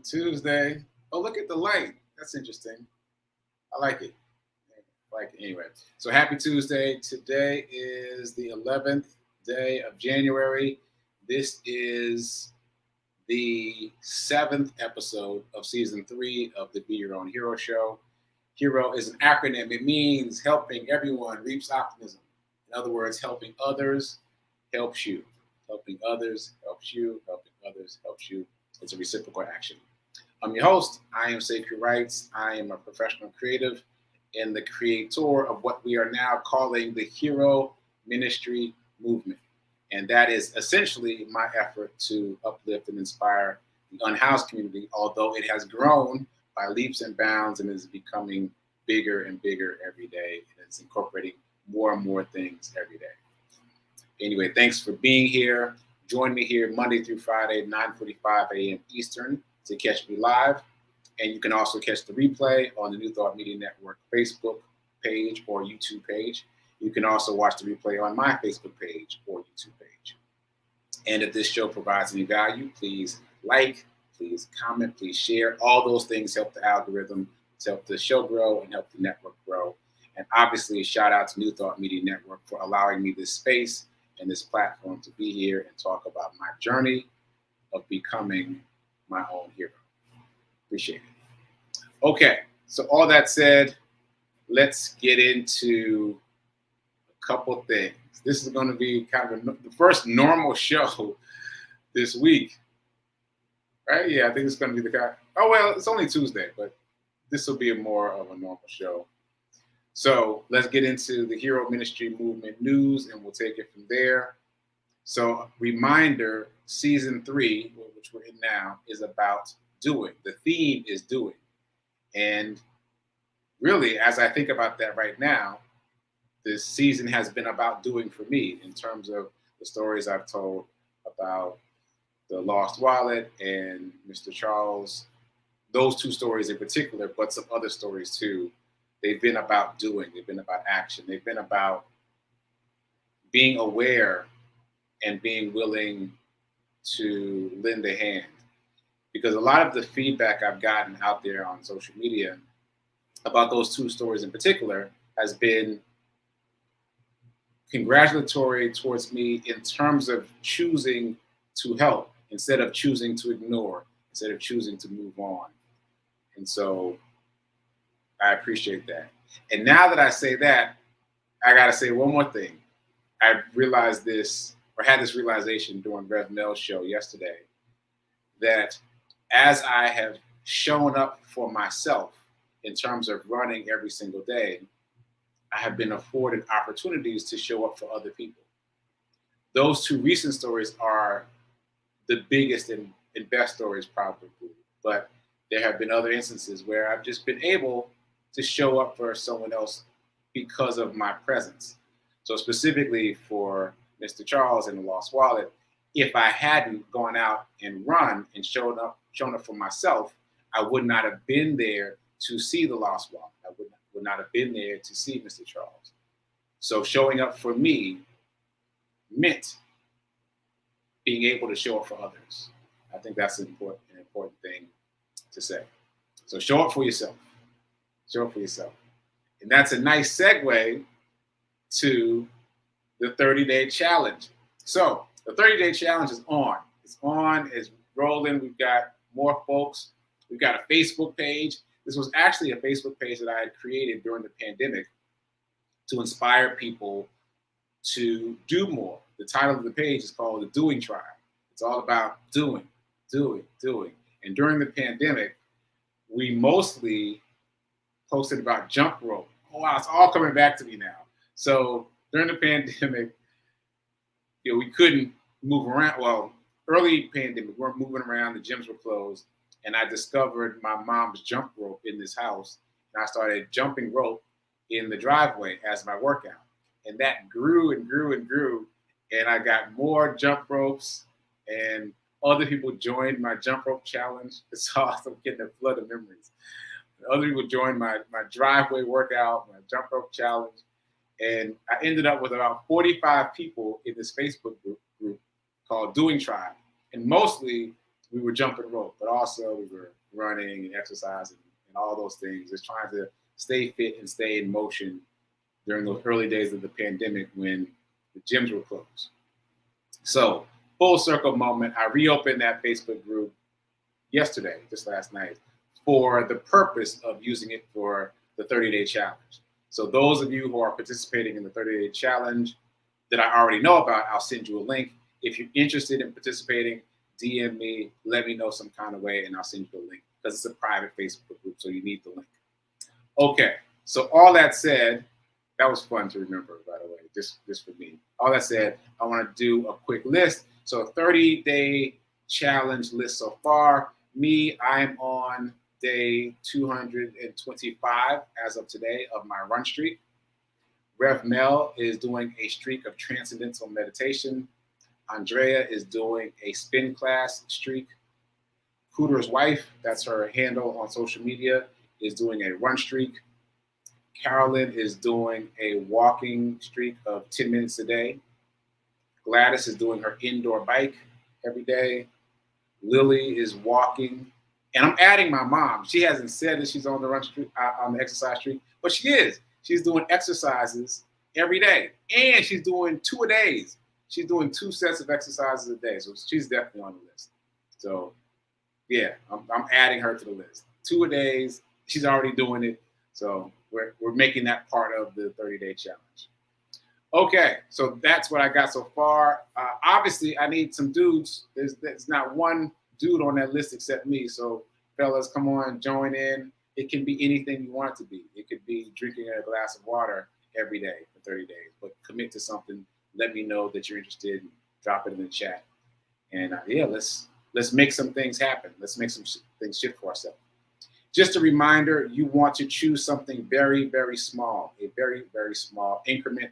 Tuesday. Oh, look at the light. That's interesting. I like it. Anyway. So happy Tuesday. Today is the 11th day of January. This is the 7th episode of season 3 of the Be Your Own Hero show. HERO is an acronym. It means helping everyone reach optimism. In other words, helping others helps you. Helping others helps you. Helping others helps you. It's a reciprocal action. I'm your host. I am sekouwrites. I am a professional creative and the creator of what we are now calling the Hero Ministry Movement. And that is essentially my effort to uplift and inspire the unhoused community, although it has grown by leaps and bounds and is becoming bigger and bigger every day. And it's incorporating more and more things every day. Anyway, thanks for being here. Join me here Monday through Friday, 9:45 a.m. Eastern to catch me live. And you can also catch the replay on the New Thought Media Network Facebook page or YouTube page. You can also watch the replay on my Facebook page or YouTube page. And if this show provides any value, please like, please comment, please share. All those things help the algorithm, help the show grow, and help the network grow. And obviously, a shout out to New Thought Media Network for allowing me this space and this platform to be here and talk about my journey of becoming my own hero. Appreciate it. Okay, so all that said, let's get into a couple things. This is going to be kind of the first normal show this week, right? Yeah, I think it's going to be the guy. Oh, well, it's only Tuesday, but this will be more of a normal show. So let's get into the Hero Ministry Movement news, and we'll take it from there. So reminder, season 3, which we're in now, is about doing. The theme is doing. And really, as I think about that right now, this season has been about doing for me in terms of the stories I've told about the lost wallet and Mr. Charles. Those 2 stories in particular, but some other stories too. They've been about doing. They've been about action. They've been about being aware and being willing to lend a hand. Because a lot of the feedback I've gotten out there on social media about those 2 stories in particular has been congratulatory towards me in terms of choosing to help instead of choosing to ignore, instead of choosing to move on. And so I appreciate that. And now that I say that, I got to say one more thing. I realized this, or had this realization during Rev Mel's show yesterday, that as I have shown up for myself in terms of running every single day, I have been afforded opportunities to show up for other people. Those 2 recent stories are the biggest and best stories probably, but there have been other instances where I've just been able to show up for someone else because of my presence. So specifically for Mr. Charles and the lost wallet, if I hadn't gone out and run and shown up for myself, I would not have been there to see the lost wallet. I would not have been there to see Mr. Charles. So showing up for me meant being able to show up for others. I think that's an important thing to say. So show up for yourself. Show up for yourself. And that's a nice segue to the 30-day challenge. So the 30-day challenge is on. It's on, it's rolling. We've got more folks. We've got a Facebook page. This was actually a Facebook page that I had created during the pandemic to inspire people to do more. The title of the page is called The Doing Tribe. It's all about doing. And during the pandemic, we mostly posted about jump rope. Oh, wow, it's all coming back to me now. So during the pandemic, we couldn't move around. Well, early pandemic, we weren't moving around. The gyms were closed. And I discovered my mom's jump rope in this house. And I started jumping rope in the driveway as my workout. And that grew and grew and grew. And I got more jump ropes, and other people joined my jump rope challenge. It's awesome, getting a flood of memories. Other people joined my driveway workout, my jump rope challenge. And I ended up with about 45 people in this Facebook group called Doing Tribe. And mostly we were jumping rope, but also we were running and exercising and all those things, just trying to stay fit and stay in motion during those early days of the pandemic when the gyms were closed. So, full circle moment, I reopened that Facebook group yesterday, just last night, for the purpose of using it for the 30-day challenge. So those of you who are participating in the 30-day challenge that I already know about, I'll send you a link. If you're interested in participating, DM me, let me know some kind of way, and I'll send you the link because it's a private Facebook group, so you need the link. Okay, so all that said, that was fun to remember, by the way, just for me. All that said, I want to do a quick list. So a 30-day challenge list so far. Me, I'm on day 225 as of today of my run streak. Rev Mel is doing a streak of transcendental meditation. Andrea is doing a spin class streak. Cooter's wife, that's her handle on social media, is doing a run streak. Carolyn is doing a walking streak of 10 minutes a day. Gladys is doing her indoor bike every day. Lily is walking. And I'm adding my mom. She hasn't said that she's on the run streak, on the exercise streak, but she is. She's doing exercises every day. And she's doing 2 a days. She's doing 2 sets of exercises a day. So she's definitely on the list. So yeah, I'm adding her to the list. 2 a days. She's already doing it. So we're making that part of the 30-day challenge. Okay, so that's what I got so far. Obviously, I need some dudes. There's not one dude on that list except me. So fellas, come on, join in. It can be anything you want it to be. It could be drinking a glass of water every day for 30 days. But commit to something. Let me know that you're interested. Drop it in the chat. And yeah, let's make some things happen. Let's make some things shift for ourselves. Just a reminder, you want to choose something very, very small, a very, very small increment,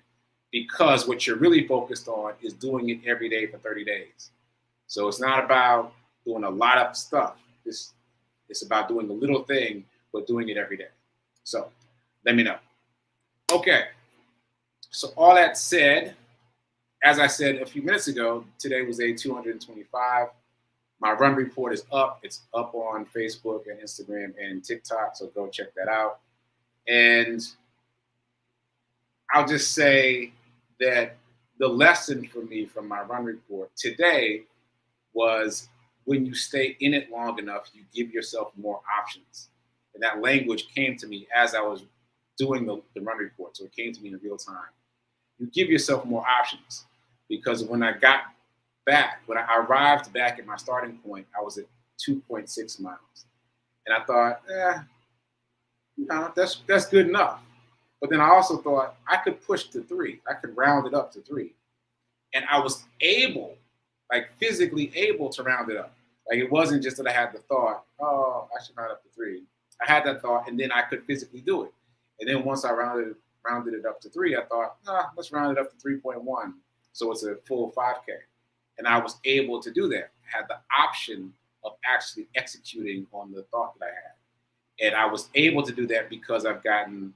because what you're really focused on is doing it every day for 30 days. So it's not about doing a lot of stuff. It's about doing a little thing, but doing it every day. So let me know. Okay. So all that said, as I said a few minutes ago, today was day 225. My run report is up. It's up on Facebook and Instagram and TikTok, so go check that out. And I'll just say that the lesson for me from my run report today was when you stay in it long enough, you give yourself more options. And that language came to me as I was doing the run report, so it came to me in real time. You give yourself more options, because when I got back, when I arrived back at my starting point, I was at 2.6 miles. And I thought, that's good enough. But then I also thought I could push to 3. I could round it up to 3. And I was able, physically able to round it up. It wasn't just that I had the thought, oh, I should round up to 3. I had that thought, and then I could physically do it. And then once I rounded it up to 3, I thought, let's round it up to 3.1. So it's a full 5K. And I was able to do that. I had the option of actually executing on the thought that I had. And I was able to do that because I've gotten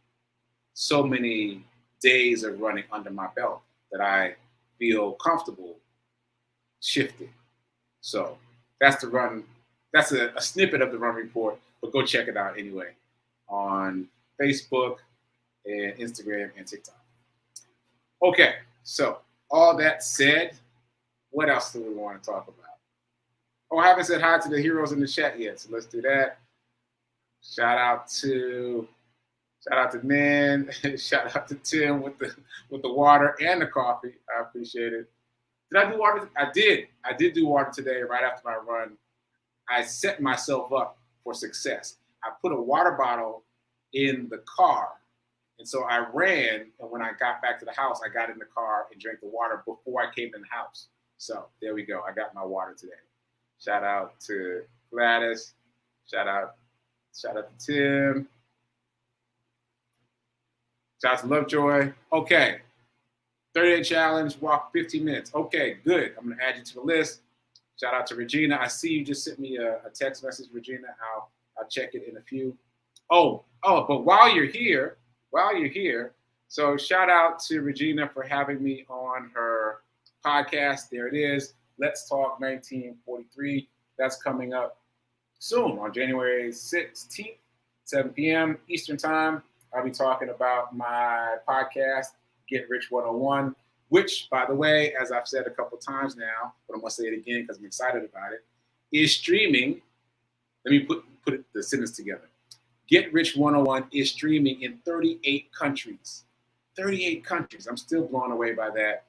so many days of running under my belt that I feel comfortable shifting. So that's the run. That's a snippet of the run report, but go check it out anyway on Facebook and Instagram and TikTok. Okay, so all that said, what else do we want to talk about? Oh, I haven't said hi to the heroes in the chat yet, so let's do that. Shout out to Nan. Shout out to Tim with the water and the coffee. I appreciate it. Did I do water? I did. I did do water today right after my run. I set myself up for success. I put a water bottle in the car. And so I ran, and when I got back to the house, I got in the car and drank the water before I came in the house. So there we go. I got my water today. Shout out to Gladys. Shout out to Tim. Shout out to Lovejoy. Okay. 30-day challenge, walk 15 minutes. Okay, good. I'm going to add you to the list. Shout out to Regina. I see you just sent me a text message, Regina. I'll check it in a few. Oh, but while you're here, so shout out to Regina for having me on her podcast. There it is. Let's Talk 1943. That's coming up soon on January 16th, 7 p.m. Eastern Time. I'll be talking about my podcast, Get Rich 101, which, by the way, as I've said a couple times now, but I'm going to say it again because I'm excited about it, is streaming. Let me put the sentence together. Get Rich 101 is streaming in 38 countries. 38 countries. I'm still blown away by that.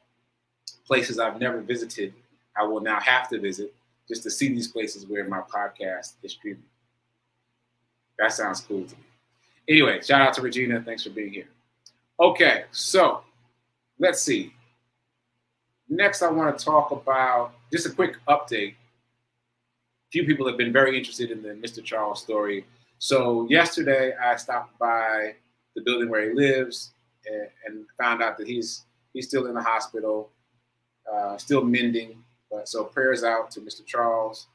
Places I've never visited, I will now have to visit just to see these places where my podcast is streaming. That sounds cool to me. Anyway, shout out to Regina. Thanks for being here. Okay, so let's see. Next, I want to talk about just a quick update. A few people have been very interested in the Mr. Charles story. So yesterday, I stopped by the building where he lives and found out that he's still in the hospital, still mending. So prayers out to Mr. Charles.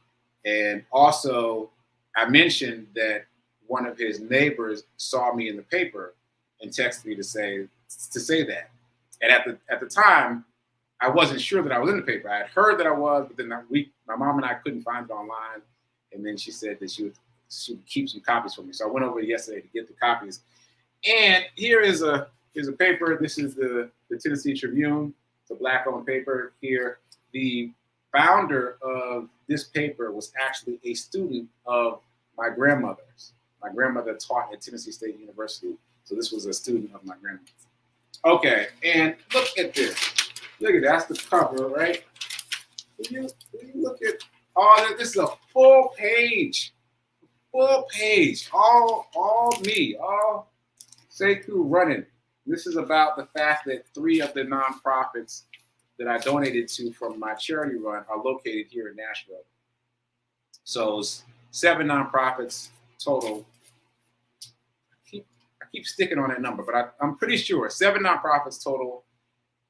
And also, I mentioned that one of his neighbors saw me in the paper and texted me to say that. And at the time, I wasn't sure that I was in the paper. I had heard that I was, but then my mom and I couldn't find it online. And then she said that she would keep some copies for me. So I went over yesterday to get the copies. And here's a paper. This is the Tennessee Tribune. It's a Black-owned paper here. The founder of this paper was actually a student of my grandmother's. My grandmother taught at Tennessee State University. So this was a student of my grandmother's. Okay, and look at this. Look at that. That's the cover, right? When you look at all this, this is a full page. Full page. All me. All Sekou running. This is about the fact that 3 of the nonprofits that I donated to from my charity run are located here in Nashville. So it's 7 nonprofits total. I keep sticking on that number, but I'm pretty sure 7 nonprofits total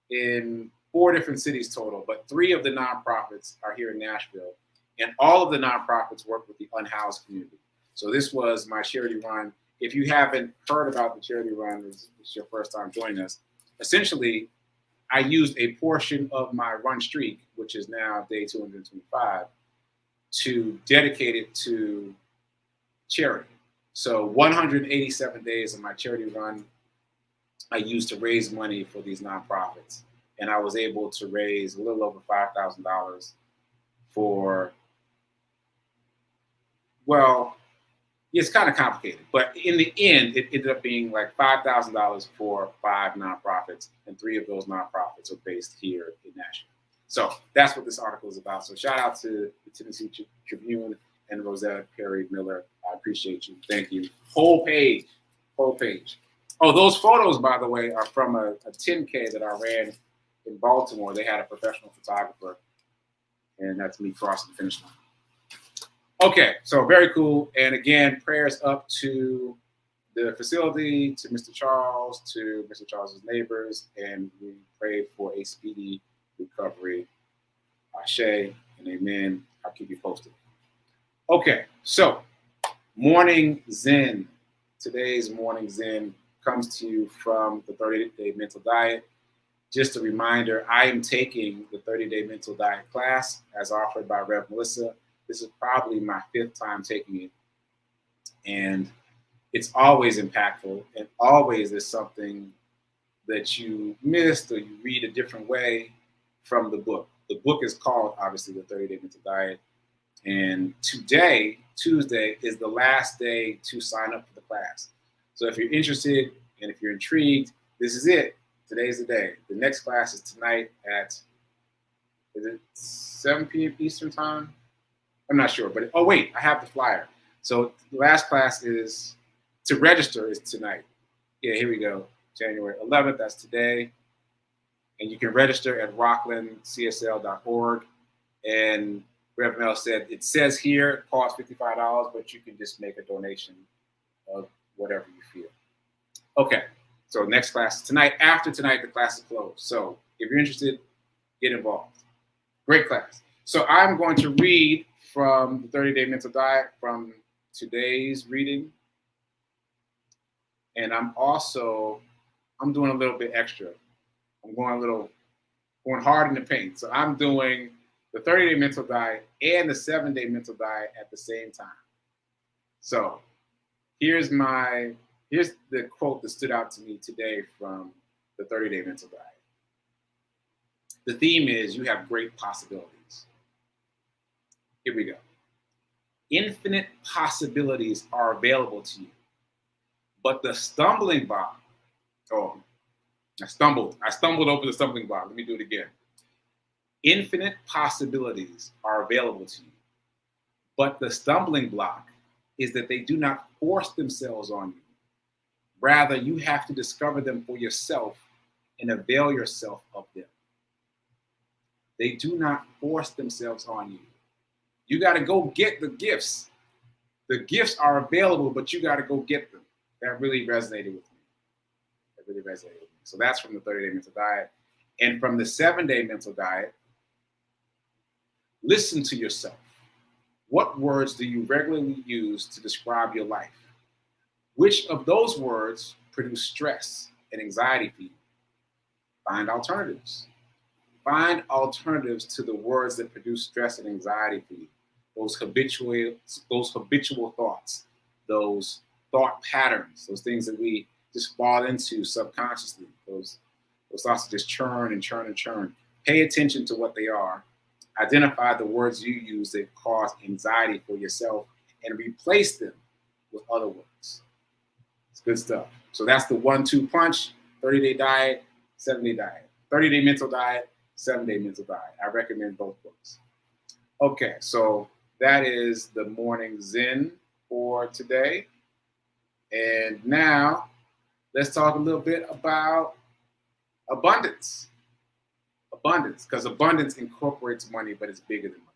in 4 different cities total, but 3 of the nonprofits are here in Nashville, and all of the nonprofits work with the unhoused community. So this was my charity run. If you haven't heard about the charity run, it's your first time joining us. Essentially, I used a portion of my run streak, which is now day 225, to dedicate it to charity. So 187 days of my charity run, I used to raise money for these nonprofits. And I was able to raise a little over $5,000 for, well, it's kind of complicated, but in the end, it ended up being like $5,000 for 5 nonprofits, and 3 of those nonprofits are based here in Nashville. So that's what this article is about. So shout out to the Tennessee Tribune and Rosetta Perry Miller. I appreciate you. Thank you. Whole page. Oh, those photos, by the way, are from a 10K that I ran in Baltimore. They had a professional photographer, and that's me crossing the finish line. Okay, so very cool. And again, prayers up to the facility, to Mr. Charles, to Mr. Charles's neighbors, and we pray for a speedy recovery. Ashe and amen. I'll keep you posted. Okay, so Morning Zen. Today's Morning Zen comes to you from the 30-Day Mental Diet. Just a reminder, I am taking the 30-Day Mental Diet class as offered by Rev Melissa. This is probably my 5th time taking it. And it's always impactful, and always there's something that you missed or you read a different way from the book. The book is called, obviously, the 30-Day Mental Diet. And today, Tuesday, is the last day to sign up for the class. So if you're interested and if you're intrigued, this is it. Today's the day. The next class is tonight at, is it 7 p.m. Eastern Time? I'm not sure, but oh wait, I have the flyer. So the last class is, to register is tonight. Yeah, here we go. January 11th, that's today. And you can register at rocklandcsl.org. And Rev Mel said, it says here it costs $55, but you can just make a donation of whatever you feel. Okay, so next class is tonight. After tonight, the class is closed. So if you're interested, get involved. Great class. So I'm going to read from the 30-Day Mental Diet from today's reading. And I'm doing a little bit extra. I'm going hard in the paint. So I'm doing the 30-day mental diet and the 7-day mental diet at the same time. So here's the quote that stood out to me today from the 30-day mental diet. The theme is you have great possibilities. Here we go. Infinite possibilities are available to you, but the stumbling block, I stumbled over the stumbling block. Let me do it again. Infinite possibilities are available to you, but the stumbling block is that they do not force themselves on you. Rather, you have to discover them for yourself and avail yourself of them. They do not force themselves on you. You got to go get the gifts. The gifts are available, but you got to go get them. That really resonated with me. So that's from the 30-day mental diet. And from the 7-day mental diet, listen to yourself. What words do you regularly use to describe your life? Which of those words produce stress and anxiety for you? Find alternatives. Find alternatives to the words that produce stress and anxiety for you. Those habitual thoughts, those thought patterns, those things that we just fall into subconsciously, those thoughts that just churn and churn and churn. Pay attention to what they are. Identify the words you use that cause anxiety for yourself and replace them with other words. It's good stuff. So that's the 1-2 punch, 30-day diet, 7-day diet. 30-day mental diet, 7-day mental diet. I recommend both books. Okay, so that is the morning Zen for today. And now let's talk a little bit about abundance. Abundance, because abundance incorporates money, but it's bigger than money.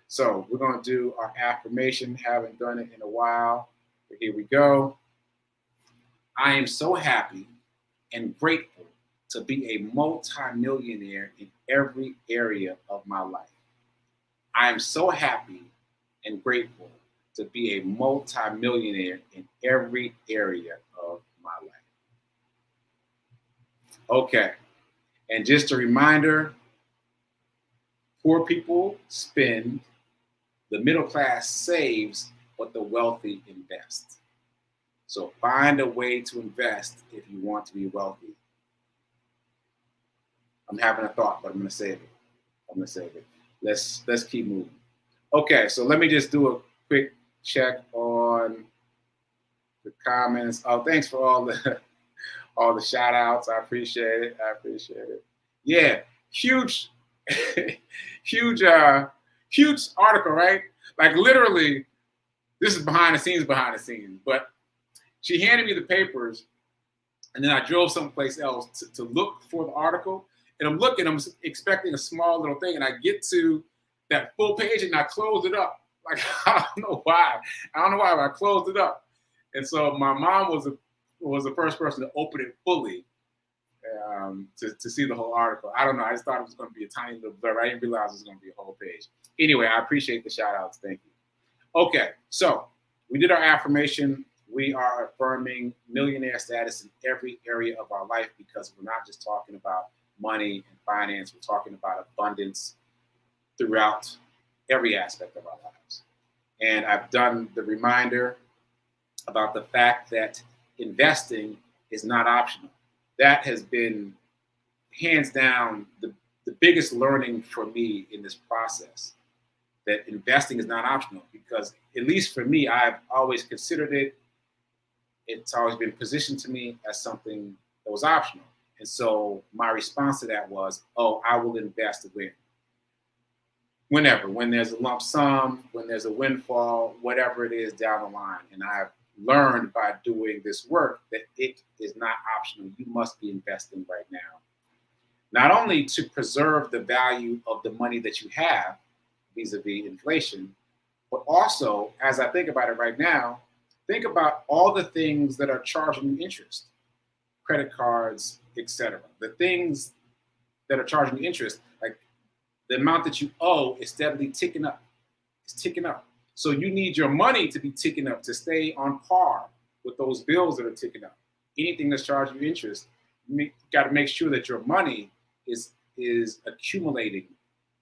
So we're going to do our affirmation. Haven't done it in a while, but here we go. I am so happy and grateful to be a multi-millionaire in every area of my life. I am so happy and grateful to be a multi-millionaire in every area of my life. Okay. And just a reminder, poor people spend, the middle class saves, but the wealthy invest. So find a way to invest if you want to be wealthy. I'm having a thought, but I'm going to save it. Let's keep moving. Okay, so let me just do a quick check on the comments. Oh, thanks for all the shout outs. I appreciate it. Yeah, huge article, right? Like literally, this is behind the scenes, but she handed me the papers and then I drove someplace else to look for the article. And I'm expecting a small little thing. And I get to that full page and I closed it up. Like, I don't know why, but I closed it up. And so my mom was the first person to open it fully to see the whole article. I don't know. I just thought it was going to be a tiny little blur. I didn't realize it was going to be a whole page. Anyway, I appreciate the shout outs. Thank you. Okay, so we did our affirmation. We are affirming millionaire status in every area of our life because we're not just talking about money and finance. We're talking about abundance throughout every aspect of our lives. And I've done the reminder about the fact that investing is not optional. That has been hands down the biggest learning for me in this process, that investing is not optional because, at least for me, I've always considered it. It's always been positioned to me as something that was optional. And so my response to that was, I will invest when there's a lump sum, when there's a windfall, whatever it is down the line. And I've learned by doing this work that it is not optional. You must be investing right now. Not only to preserve the value of the money that you have vis-a-vis inflation, but also, as I think about it right now, think about all the things that are charging you interest, credit cards, etc. The things that are charging you interest, like the amount that you owe is steadily ticking up. It's ticking up. So you need your money to be ticking up to stay on par with those bills that are ticking up. Anything that's charging you interest, you got to make sure that your money is accumulating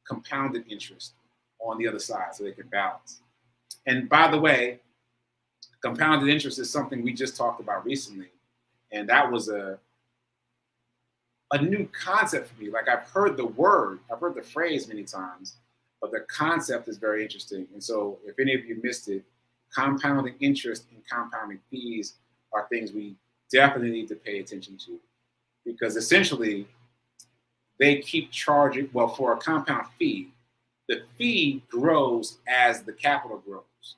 compounded interest on the other side so they can balance. And by the way, compounded interest is something we just talked about recently. And that was a new concept for me. Like I've heard the phrase many times, but the concept is very interesting. And so if any of you missed it, compounding interest and compounding fees are things we definitely need to pay attention to, because essentially they keep charging, well, for a compound fee, the fee grows as the capital grows,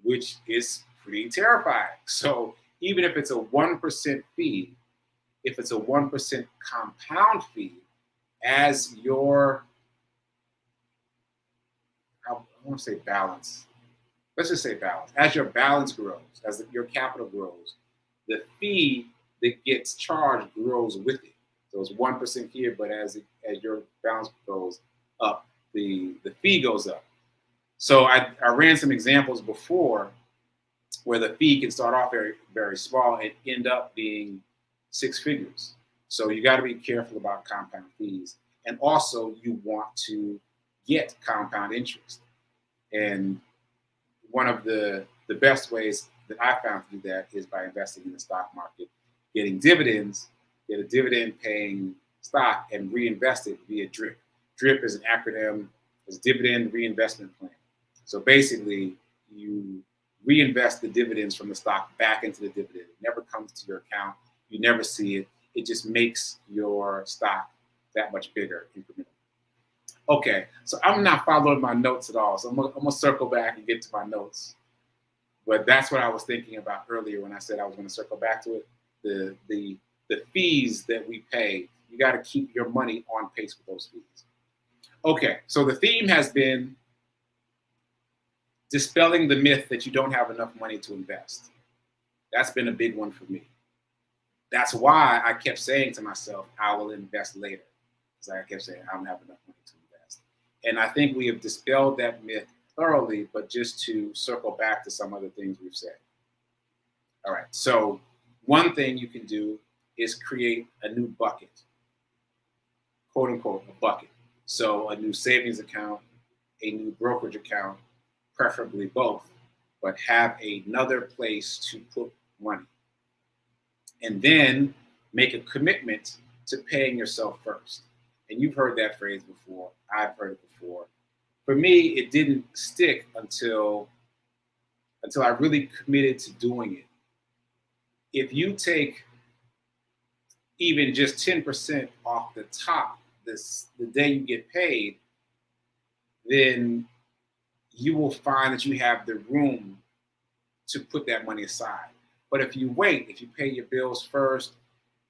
which is pretty terrifying. So even if it's a 1% fee, if it's a 1% compound fee, as your, I want to say balance, let's just say balance, as your balance grows, as your capital grows, the fee that gets charged grows with it. So it's 1% here, but as your balance goes up, the fee goes up. So I ran some examples before where the fee can start off very, very small and end up being 6 figures. So you got to be careful about compound fees. And also you want to get compound interest. And one of the best ways that I found to do that is by investing in the stock market, getting dividends, get a dividend paying stock and reinvest it via DRIP. DRIP is an acronym, it's dividend reinvestment plan. So basically you reinvest the dividends from the stock back into the dividend. It never comes to your account. You never see it. It just makes your stock that much bigger incrementally. Okay, so I'm not following my notes at all. So I'm gonna circle back and get to my notes. But that's what I was thinking about earlier when I said I was gonna circle back to it. The fees that we pay, you gotta keep your money on pace with those fees. Okay, so the theme has been dispelling the myth that you don't have enough money to invest. That's been a big one for me. That's why I kept saying to myself, I will invest later. Because I kept saying, I don't have enough money to invest. And I think we have dispelled that myth thoroughly, but just to circle back to some other things we've said. All right, so one thing you can do is create a new bucket, quote unquote, a bucket. So a new savings account, a new brokerage account, preferably both, but have another place to put money. And then make a commitment to paying yourself first. And you've heard that phrase before. I've heard it before. For me, it didn't stick until I really committed to doing it. If you take even just 10% off the top the day you get paid, then you will find that you have the room to put that money aside. But if you wait, if you pay your bills first,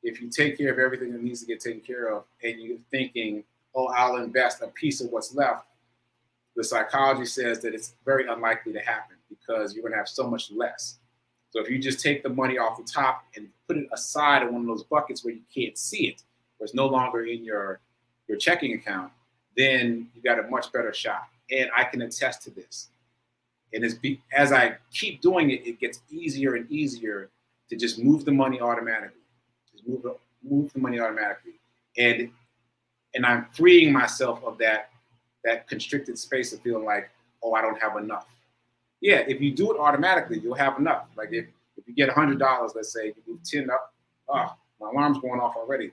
if you take care of everything that needs to get taken care of, and you're thinking, oh, I'll invest a piece of what's left, the psychology says that it's very unlikely to happen because you're going to have so much less. So if you just take the money off the top and put it aside in one of those buckets where you can't see it, where it's no longer in your checking account, then you got a much better shot. And I can attest to this. And as I keep doing it, it gets easier and easier to just move the money automatically. Just move the money automatically. And I'm freeing myself of that constricted space of feeling like, oh, I don't have enough. Yeah, if you do it automatically, you'll have enough. Like if you get $100, let's say, you move 10 up, my alarm's going off already.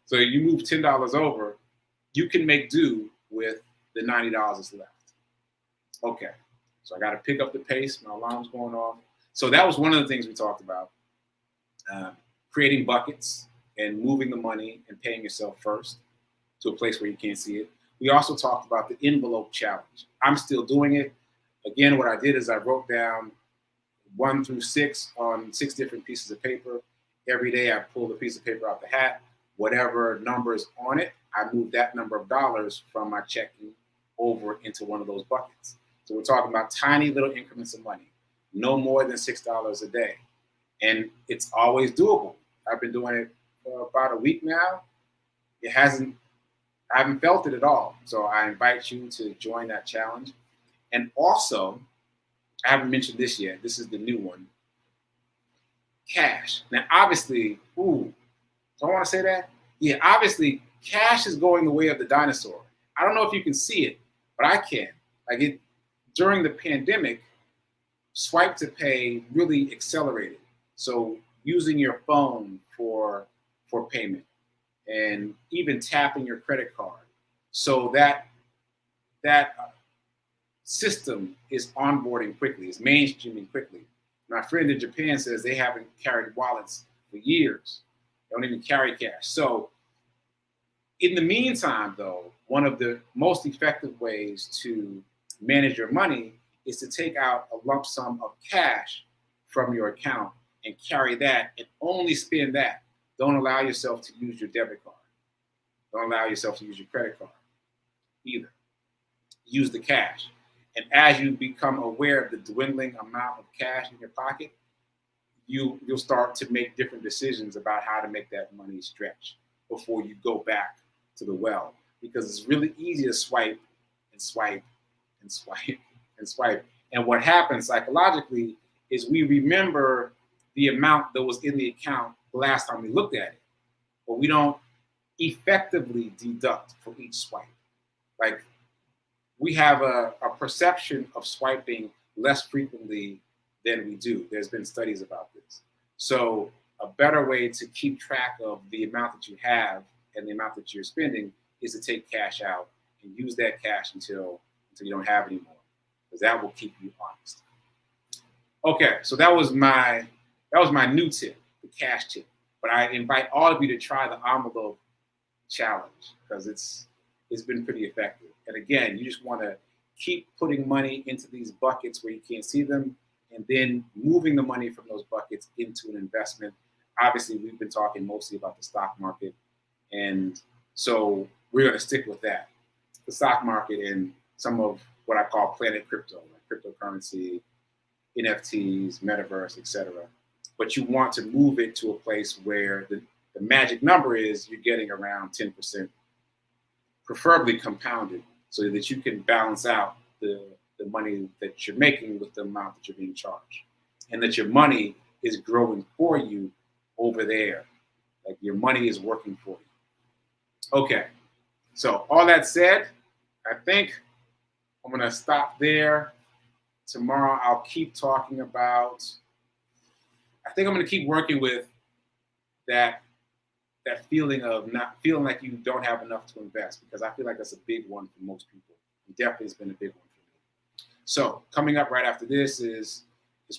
So you move $10 over, you can make do with the $90 that's left. Okay, so I got to pick up the pace. My alarm's going off. So that was one of the things we talked about, creating buckets and moving the money and paying yourself first to a place where you can't see it. We also talked about the envelope challenge. I'm still doing it. Again, what I did is I wrote down 1 through 6 on 6 different pieces of paper. Every day I pulled a piece of paper out the hat. Whatever number's on it, I moved that number of dollars from my checking over into one of those buckets. So we're talking about tiny little increments of money, no more than $6 a day. And it's always doable. I've been doing it for about a week now. I haven't felt it at all. So I invite you to join that challenge. And also, I haven't mentioned this yet. This is the new one. Cash. Now, obviously, do I want to say that? Yeah, obviously, cash is going the way of the dinosaur. I don't know if you can see it, but I can. Like it during the pandemic, swipe to pay really accelerated. So using your phone for payment and even tapping your credit card. So that system is onboarding quickly, it's mainstreaming quickly. My friend in Japan says they haven't carried wallets for years. They don't even carry cash. So in the meantime, though, one of the most effective ways to manage your money is to take out a lump sum of cash from your account and carry that and only spend that. Don't allow yourself to use your debit card. Don't allow yourself to use your credit card either. Use the cash. And as you become aware of the dwindling amount of cash in your pocket, you'll start to make different decisions about how to make that money stretch before you go back to the well. Because it's really easy to swipe and swipe and swipe and swipe. And what happens psychologically is we remember the amount that was in the account the last time we looked at it, but we don't effectively deduct for each swipe. Like we have a perception of swiping less frequently than we do. There's been studies about this. So a better way to keep track of the amount that you have and the amount that you're spending is to take cash out and use that cash until you don't have any more, because that will keep you honest. Okay, so that was my new tip, the cash tip. But I invite all of you to try the envelope challenge because it's been pretty effective. And again, you just want to keep putting money into these buckets where you can't see them, and then moving the money from those buckets into an investment. Obviously, we've been talking mostly about the stock market, and so we're going to stick with that. The stock market and some of what I call planet crypto, like cryptocurrency, NFTs, metaverse, etc. But you want to move it to a place where the magic number is you're getting around 10%, preferably compounded, so that you can balance out the money that you're making with the amount that you're being charged, and that your money is growing for you over there. Like your money is working for you. Okay, so all that said, I think I'm gonna stop there. Tomorrow I'll keep talking about, I think I'm gonna keep working with that feeling of not feeling like you don't have enough to invest, because I feel like that's a big one for most people. It definitely has been a big one for me. So coming up right after this is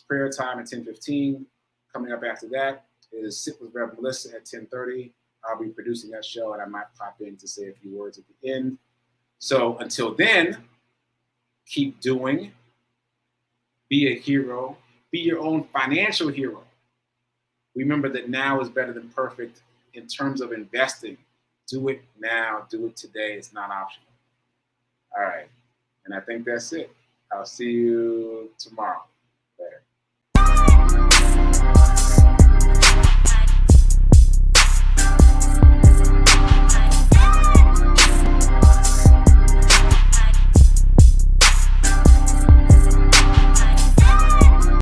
prayer time at 10:15. Coming up after that is Sit with Rev Melissa at 10:30. I'll be producing that show, and I might pop in to say a few words at the end. So until then, keep doing. Be a hero. Be your own financial hero. Remember that now is better than perfect in terms of investing. Do it now. Do it today. It's not optional. All right. And I think that's it. I'll see you tomorrow.